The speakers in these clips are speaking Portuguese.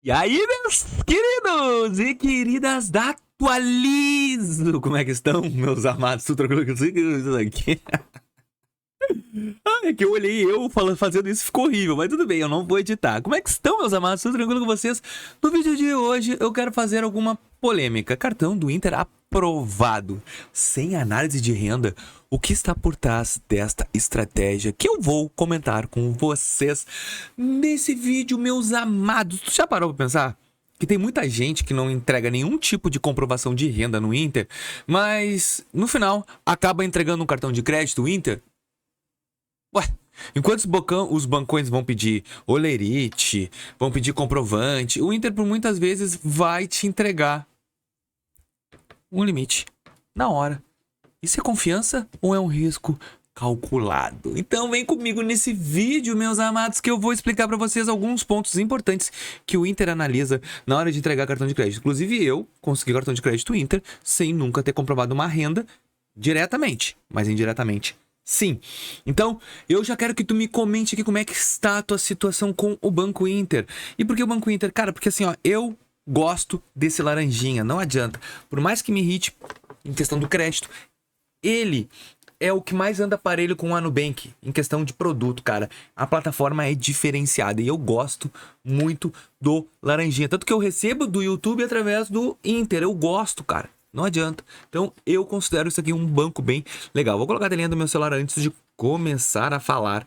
E aí, meus queridos e queridas da Atualizo! Como é que estão, meus amados? Tudo tranquilo com isso aqui? É que eu olhei fazendo isso, ficou horrível, mas tudo bem, eu não vou editar. Como é que estão, meus amados? Tudo tranquilo com vocês? No vídeo de hoje eu quero fazer alguma polêmica. Cartão do Inter aprovado, sem análise de renda. O que está por trás desta estratégia que eu vou comentar com vocês nesse vídeo, meus amados? Tu já parou pra pensar? Que tem muita gente que não entrega nenhum tipo de comprovação de renda no Inter, mas no final acaba entregando um cartão de crédito Inter? Ué, enquanto os bancões vão pedir olerite, vão pedir comprovante, o Inter por muitas vezes vai te entregar um limite na hora. Isso é confiança ou é um risco calculado? Então vem comigo nesse vídeo, meus amados, que eu vou explicar para vocês alguns pontos importantes que o Inter analisa na hora de entregar cartão de crédito. Inclusive eu consegui cartão de crédito Inter sem nunca ter comprovado uma renda diretamente, mas indiretamente sim. Então, eu já quero que tu me comente aqui como é que está a tua situação com o Banco Inter. E por que o Banco Inter? Cara, porque assim, ó, eu gosto desse laranjinha, não adianta. Por mais que me irrite em questão do crédito, ele é o que mais anda parelho com o Anubank em questão de produto, cara. A plataforma é diferenciada e eu gosto muito do laranjinha. Tanto que eu recebo do YouTube através do Inter. Eu gosto, cara. Não adianta. Então, eu considero isso aqui um banco bem legal. Vou colocar a telinha do meu celular antes de começar a falar.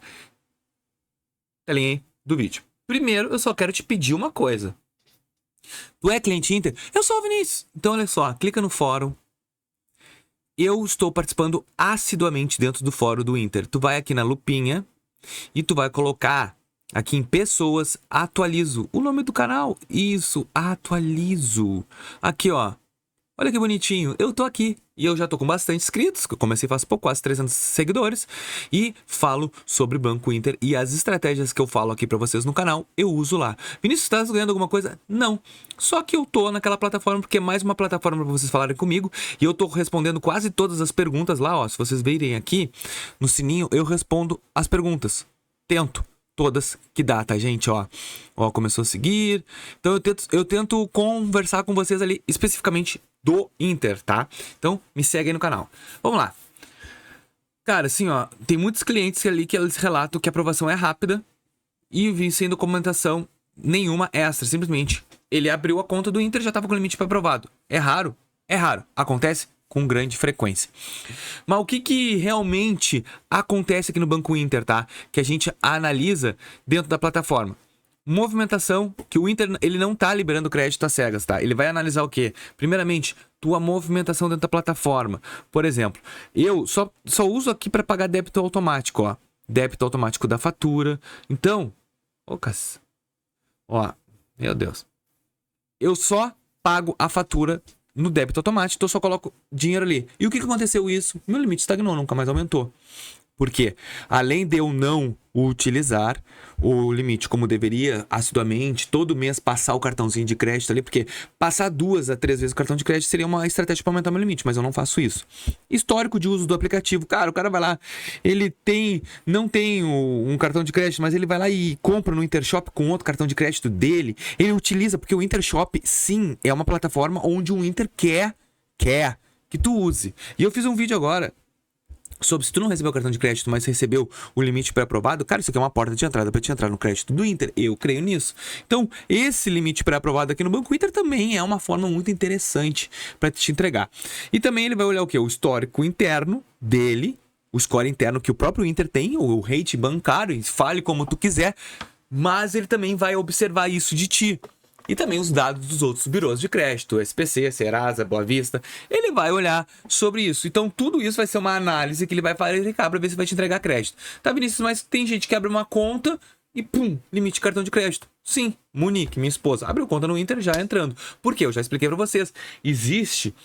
Telinha aí do vídeo. Primeiro, eu só quero te pedir uma coisa. Tu é cliente Inter? Eu sou o Vinícius. Então, olha só. Clica no fórum. Eu estou participando assiduamente dentro do fórum do Inter. Tu vai aqui na lupinha e tu vai colocar aqui em pessoas, atualizo o nome do canal. Isso, atualizo. Aqui, ó. Olha que bonitinho, eu tô aqui e eu já tô com bastante inscritos, que eu comecei faz pouco, quase 300 seguidores, e falo sobre Banco Inter e as estratégias que eu falo aqui pra vocês no canal, eu uso lá. Vinícius, tá ganhando alguma coisa? Não, só que eu tô naquela plataforma porque é mais uma plataforma pra vocês falarem comigo e eu tô respondendo quase todas as perguntas lá, ó, se vocês virem aqui no sininho, eu respondo as perguntas, tento. Todas que dá, tá, gente? Ó, começou a seguir. Então eu tento conversar com vocês ali especificamente do Inter, tá? Então me segue aí no canal. Vamos lá. Cara, assim, ó, tem muitos clientes ali que eles relatam que a aprovação é rápida e vem sendo documentação nenhuma extra. Simplesmente, ele abriu a conta do Inter e já tava com o limite para aprovado. É raro? É raro. Acontece com grande frequência. Mas o que realmente acontece aqui no Banco Inter, tá? Que a gente analisa dentro da plataforma. Movimentação, que o Inter ele não tá liberando crédito às cegas, tá? Ele vai analisar o quê? Primeiramente, tua movimentação dentro da plataforma. Por exemplo, eu só uso aqui para pagar débito automático, ó. Débito automático da fatura. Então, ó, meu Deus. Eu só pago a fatura no débito automático, então eu só coloco dinheiro ali. E o que aconteceu isso? Meu limite estagnou, nunca mais aumentou. Por quê? Além de eu não utilizar o limite como deveria, assiduamente, todo mês passar o cartãozinho de crédito ali, porque passar 2 a 3 vezes o cartão de crédito seria uma estratégia para aumentar meu limite, mas eu não faço isso. Histórico de uso do aplicativo. Cara, o cara vai lá, ele não tem um cartão de crédito, mas ele vai lá e compra no Intershop com outro cartão de crédito dele. Ele utiliza, porque o Intershop, sim, é uma plataforma onde o Inter quer que tu use. E eu fiz um vídeo agora sobre se tu não recebeu o cartão de crédito, mas recebeu o limite pré-aprovado, cara, isso aqui é uma porta de entrada para te entrar no crédito do Inter. Eu creio nisso. Então, esse limite pré-aprovado aqui no Banco Inter também é uma forma muito interessante para te entregar. E também ele vai olhar o quê? O histórico interno dele, o score interno que o próprio Inter tem, o rate bancário, fale como tu quiser, mas ele também vai observar isso de ti. E também os dados dos outros birôs de crédito, SPC, Serasa, Boa Vista. Ele vai olhar sobre isso. Então, tudo isso vai ser uma análise que ele vai verificar para ver se vai te entregar crédito. Tá, Vinícius? Mas tem gente que abre uma conta e pum, limite de cartão de crédito. Sim, Monique, minha esposa, abriu conta no Inter já entrando. Por quê? Eu já expliquei para vocês. Existe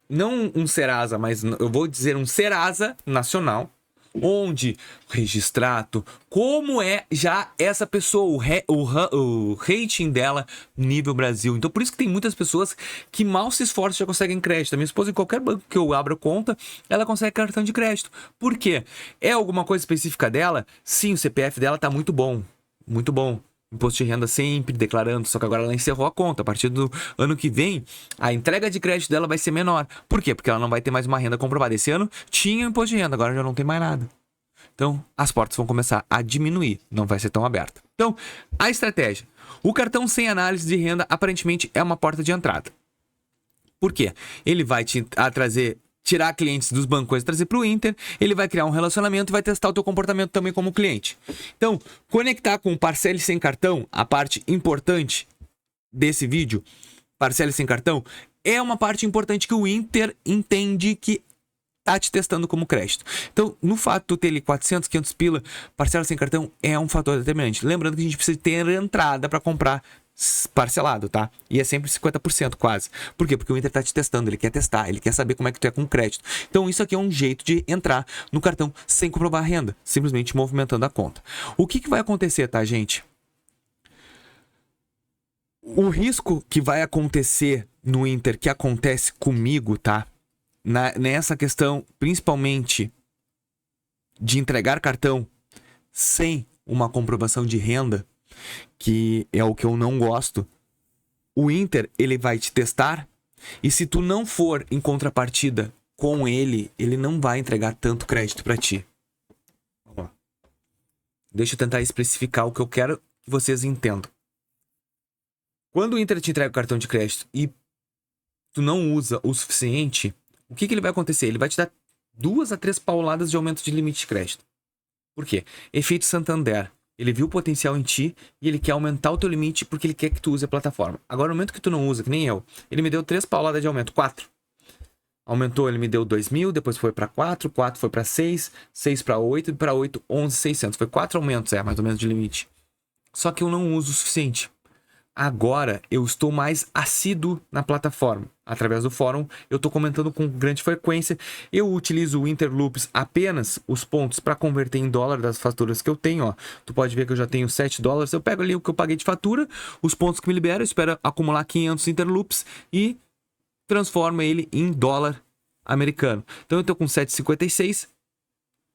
não um Serasa, mas eu vou dizer um Serasa nacional, onde registrato como é já essa pessoa, o rating dela nível Brasil. Então por isso que tem muitas pessoas que mal se esforçam já conseguem crédito. A minha esposa, em qualquer banco que eu abra conta, ela consegue cartão de crédito. Por quê? É alguma coisa específica dela? Sim, o CPF dela tá muito bom. Muito bom. imposto de renda sempre declarando, só que agora ela encerrou a conta. A partir do ano que vem, a entrega de crédito dela vai ser menor. Por quê? Porque ela não vai ter mais uma renda comprovada. Esse ano tinha imposto de renda, agora já não tem mais nada. Então, as portas vão começar a diminuir, não vai ser tão aberta. Então, a estratégia. O cartão sem análise de renda, aparentemente, é uma porta de entrada. Por quê? Ele vai tirar clientes dos bancos e trazer para o Inter, ele vai criar um relacionamento e vai testar o teu comportamento também como cliente. Então, conectar com o Parcele Sem Cartão, a parte importante desse vídeo, Parcele Sem Cartão, é uma parte importante que o Inter entende que tá te testando como crédito. Então, no fato de tu ter ali 400, 500 pila, parcela sem cartão, é um fator determinante. Lembrando que a gente precisa ter entrada para comprar parcelado, tá? E é sempre 50% quase. Por quê? Porque o Inter tá te testando, ele quer testar, ele quer saber como é que tu é com crédito. Então isso aqui é um jeito de entrar no cartão sem comprovar a renda, simplesmente movimentando a conta. O que vai acontecer, tá, gente? O risco que vai acontecer no Inter, que acontece comigo, tá? Nessa questão, principalmente de entregar cartão sem uma comprovação de renda, que é o que eu não gosto, o Inter, ele vai te testar e se tu não for em contrapartida com ele, ele não vai entregar tanto crédito para ti. Ó. Deixa eu tentar especificar o que eu quero que vocês entendam. Quando o Inter te entrega o cartão de crédito e tu não usa o suficiente, o que ele vai acontecer? Ele vai te dar 2 a 3 pauladas de aumento de limite de crédito. Por quê? Efeito Santander. Ele viu o potencial em ti e ele quer aumentar o teu limite porque ele quer que tu use a plataforma. Agora, no momento que tu não usa, que nem eu, ele me deu 3 pauladas de aumento, 4. Aumentou, ele me deu 2.000, depois foi para 4, 4 foi para 6, 6 para 8 e para 8, 11.600. Foi 4 aumentos, mais ou menos, de limite. Só que eu não uso o suficiente. Agora eu estou mais assíduo na plataforma. Através do fórum, eu estou comentando com grande frequência. Eu utilizo o Interloops apenas os pontos para converter em dólar das faturas que eu tenho. Ó. Tu pode ver que eu já tenho $7. Eu pego ali o que eu paguei de fatura, os pontos que me liberam, eu espero acumular 500 Interloops e transformo ele em dólar americano. Então eu estou com 7,56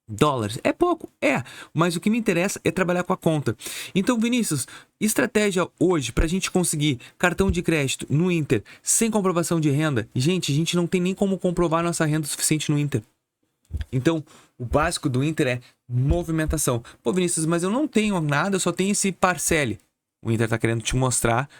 dólares. É pouco? É. Mas o que me interessa é trabalhar com a conta. Então, Vinícius, estratégia hoje para a gente conseguir cartão de crédito no Inter sem comprovação de renda. Gente, a gente não tem nem como comprovar nossa renda suficiente no Inter. Então, o básico do Inter é movimentação. Pô, Vinícius, mas eu não tenho nada, eu só tenho esse Parcele. O Inter tá querendo te mostrar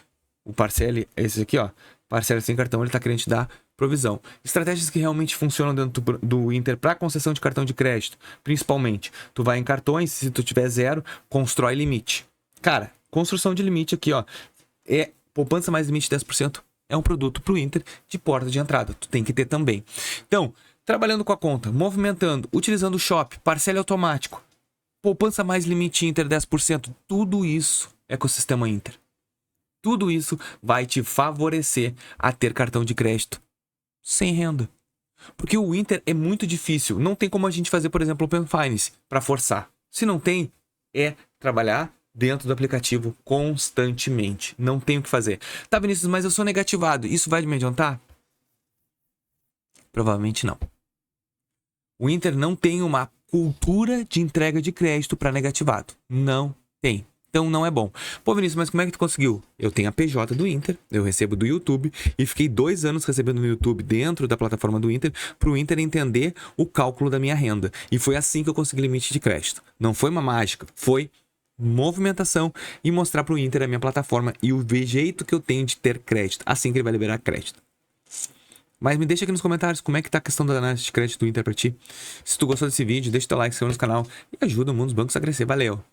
o Parcele, esse aqui, ó. Parcela sem cartão, ele tá querendo te dar provisão. Estratégias que realmente funcionam dentro do Inter para concessão de cartão de crédito, principalmente. Tu vai em cartões, se tu tiver 0, constrói limite. Cara, construção de limite aqui, ó, é poupança mais limite de 10%. É um produto pro Inter de porta de entrada. Tu tem que ter também. Então, trabalhando com a conta, movimentando, utilizando o Shop, parcela automático, poupança mais limite Inter 10%, tudo isso é ecossistema Inter. Tudo isso vai te favorecer a ter cartão de crédito sem renda. Porque o Inter é muito difícil. Não tem como a gente fazer, por exemplo, Open Finance para forçar. Se não tem, é trabalhar dentro do aplicativo constantemente. Não tem o que fazer. Tá, Vinícius, mas eu sou negativado. Isso vai me adiantar? Provavelmente não. O Inter não tem uma cultura de entrega de crédito para negativado. Não tem. Então não é bom. Pô, Vinícius, mas como é que tu conseguiu? Eu tenho a PJ do Inter, eu recebo do YouTube e fiquei 2 anos recebendo no YouTube dentro da plataforma do Inter para o Inter entender o cálculo da minha renda. E foi assim que eu consegui limite de crédito. Não foi uma mágica, foi movimentação e mostrar para o Inter a minha plataforma e o jeito que eu tenho de ter crédito. Assim que ele vai liberar crédito. Mas me deixa aqui nos comentários como é que tá a questão da análise de crédito do Inter para ti. Se tu gostou desse vídeo, deixa teu like, se inscreve no canal e ajuda o mundo dos bancos a crescer. Valeu!